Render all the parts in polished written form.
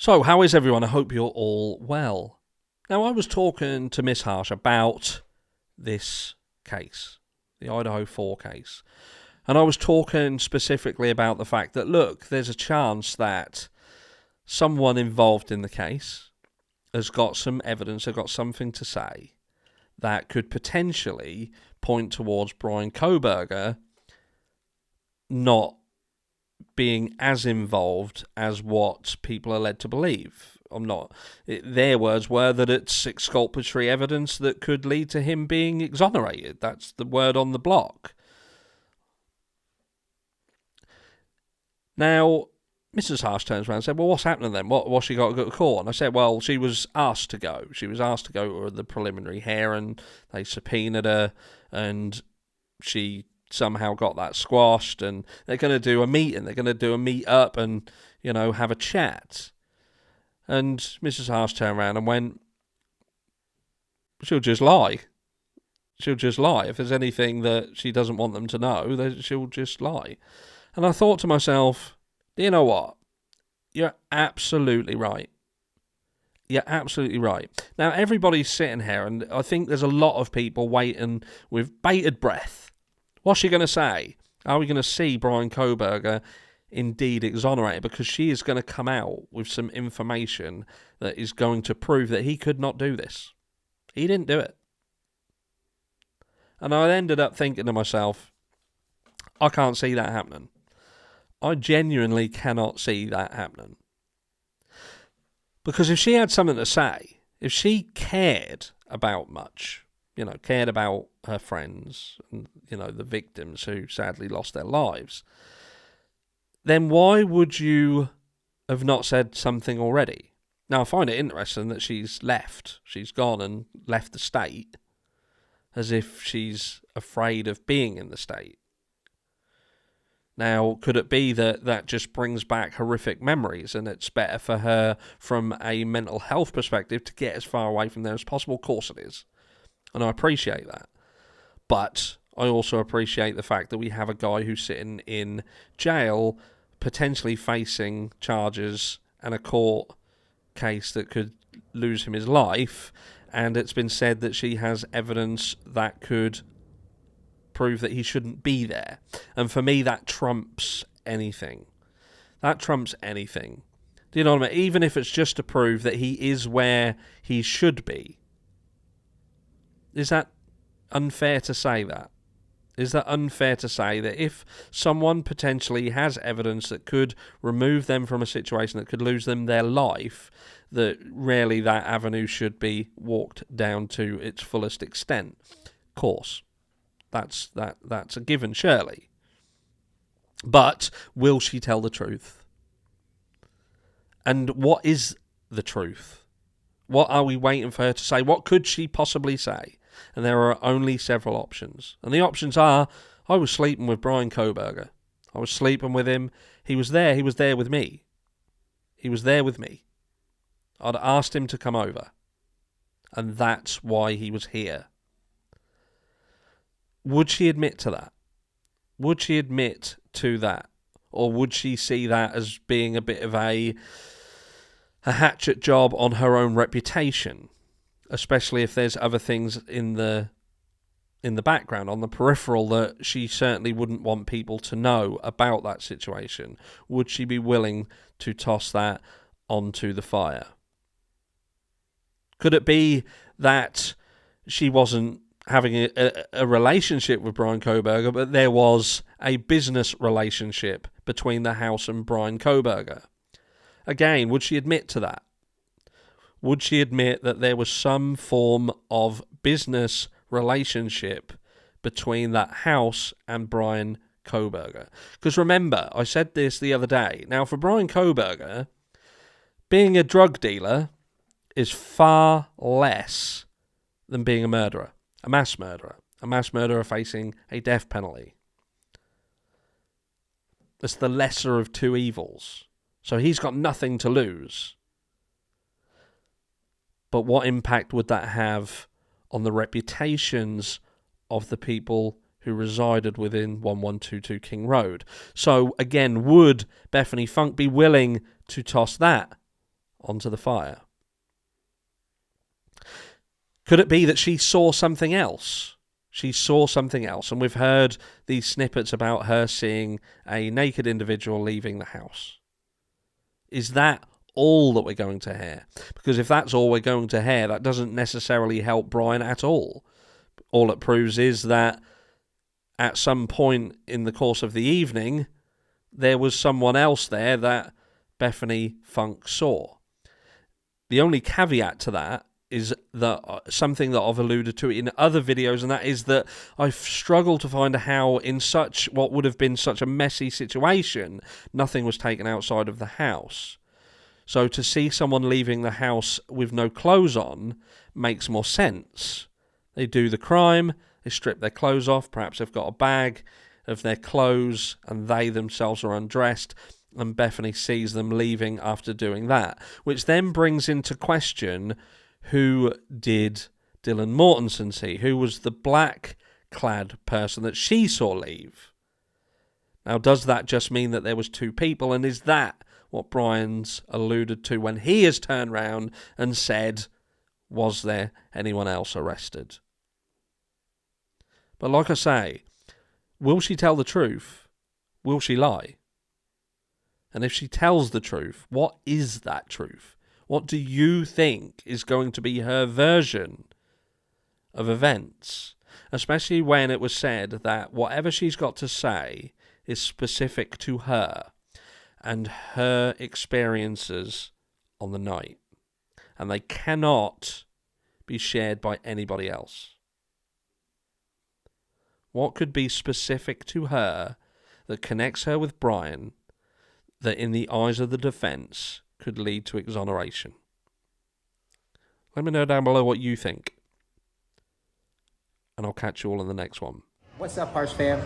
So, how is everyone? I hope you're all well. Now, I was talking to Miss Harsh about this case, the Idaho 4 case. And I was talking specifically about the fact that, look, there's a chance that someone involved in the case has got some evidence, has got something to say that could potentially point towards Bryan Kohberger not being as involved as what people are led to believe. Their words were that it's exculpatory evidence that could lead to him being exonerated. That's the word on the block. Now, Mrs. Harsh turns around and said, well, what's happening then? What's she got to go to court? And I said, well, she was asked to go. She was asked to go to the preliminary hearing. They subpoenaed her, and she somehow got that squashed, and they're going to do a meeting. They're going to do a meet-up and, have a chat. And Mrs. Harsh turned around and went, she'll just lie. She'll just lie. If there's anything that she doesn't want them to know, then she'll just lie. And I thought to myself, you know what? You're absolutely right. You're absolutely right. Now, everybody's sitting here, and I think there's a lot of people waiting with bated breath. What's she going to say? Are we going to see Bryan Kohberger indeed exonerated? Because she is going to come out with some information that is going to prove that he could not do this. He didn't do it. And I ended up thinking to myself, I can't see that happening. I genuinely cannot see that happening. Because if she had something to say, if she cared about much, cared about her friends and, the victims who sadly lost their lives, then why would you have not said something already? Now, I find it interesting that she's left. She's gone and left the state as if she's afraid of being in the state. Now, could it be that that just brings back horrific memories and it's better for her from a mental health perspective to get as far away from there as possible? Of course it is. And I appreciate that. But I also appreciate the fact that we have a guy who's sitting in jail, potentially facing charges and a court case that could lose him his life. And it's been said that she has evidence that could prove that he shouldn't be there. And for me, that trumps anything. That trumps anything. Do you know what I mean? Even if it's just to prove that he is where he should be. Is that unfair to say that? Is that unfair to say that if someone potentially has evidence that could remove them from a situation that could lose them their life, that really that avenue should be walked down to its fullest extent? Of course. That's a given, surely. But will she tell the truth? And what is the truth? What are we waiting for her to say? What could she possibly say? And there are only several options. And the options are, I was sleeping with Bryan Kohberger. I was sleeping with him. He was there with me. He was there with me. I'd asked him to come over. And that's why he was here. Would she admit to that? Would she admit to that? Or would she see that as being a bit of a hatchet job on her own reputation? Especially if there's other things in the background, on the peripheral, that she certainly wouldn't want people to know about that situation. Would she be willing to toss that onto the fire? Could it be that she wasn't having a relationship with Bryan Kohberger, but there was a business relationship between the house and Bryan Kohberger? Again, would she admit to that? Would she admit that there was some form of business relationship between that house and Bryan Kohberger? Because remember, I said this the other day. Now, for Bryan Kohberger, being a drug dealer is far less than being a murderer, a mass murderer facing a death penalty. It's the lesser of two evils. So he's got nothing to lose. But what impact would that have on the reputations of the people who resided within 1122 King Road? So again, would Bethany Funke be willing to toss that onto the fire? Could it be that she saw something else? She saw something else, and we've heard these snippets about her seeing a naked individual leaving the house. Is that all that we're going to hear? Because if that's all we're going to hear, that doesn't necessarily help Bryan at all. All it proves is that at some point in the course of the evening, there was someone else there that Bethany Funke saw. The only caveat to that is that something that I've alluded to in other videos, and that is that I've struggled to find how in such what would have been such a messy situation, nothing was taken outside of the house. So to see someone leaving the house with no clothes on makes more sense. They do the crime, they strip their clothes off, perhaps they've got a bag of their clothes and they themselves are undressed, and Bethany sees them leaving after doing that, which then brings into question, who did Dylan Mortensen see? Who was the black-clad person that she saw leave? Now, does that just mean that there was two people? And is that what Bryan's alluded to when he has turned round and said, was there anyone else arrested? But like I say, will she tell the truth? Will she lie? And if she tells the truth, what is that truth? What do you think is going to be her version of events? Especially when it was said that whatever she's got to say is specific to her and her experiences on the night. And they cannot be shared by anybody else. What could be specific to her that connects her with Bryan that in the eyes of the defence could lead to exoneration? Let me know down below what you think. And I'll catch you all in the next one. What's up, Harsh fam?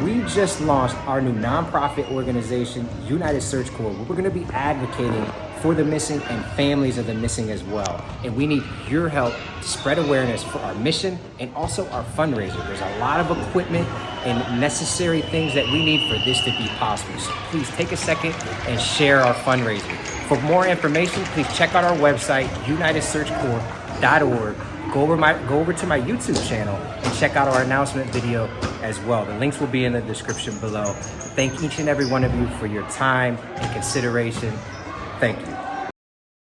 We just launched our new nonprofit organization, United Search Corps. We're going to be advocating for the missing and families of the missing as well. And we need your help to spread awareness for our mission and also our fundraiser. There's a lot of equipment and necessary things that we need for this to be possible. So please take a second and share our fundraiser. For more information, please check out our website, unitedsearchcorps.org. Go over to my YouTube channel and check out our announcement video as well. The links will be in the description below. Thank each and every one of you for your time and consideration. Thank you.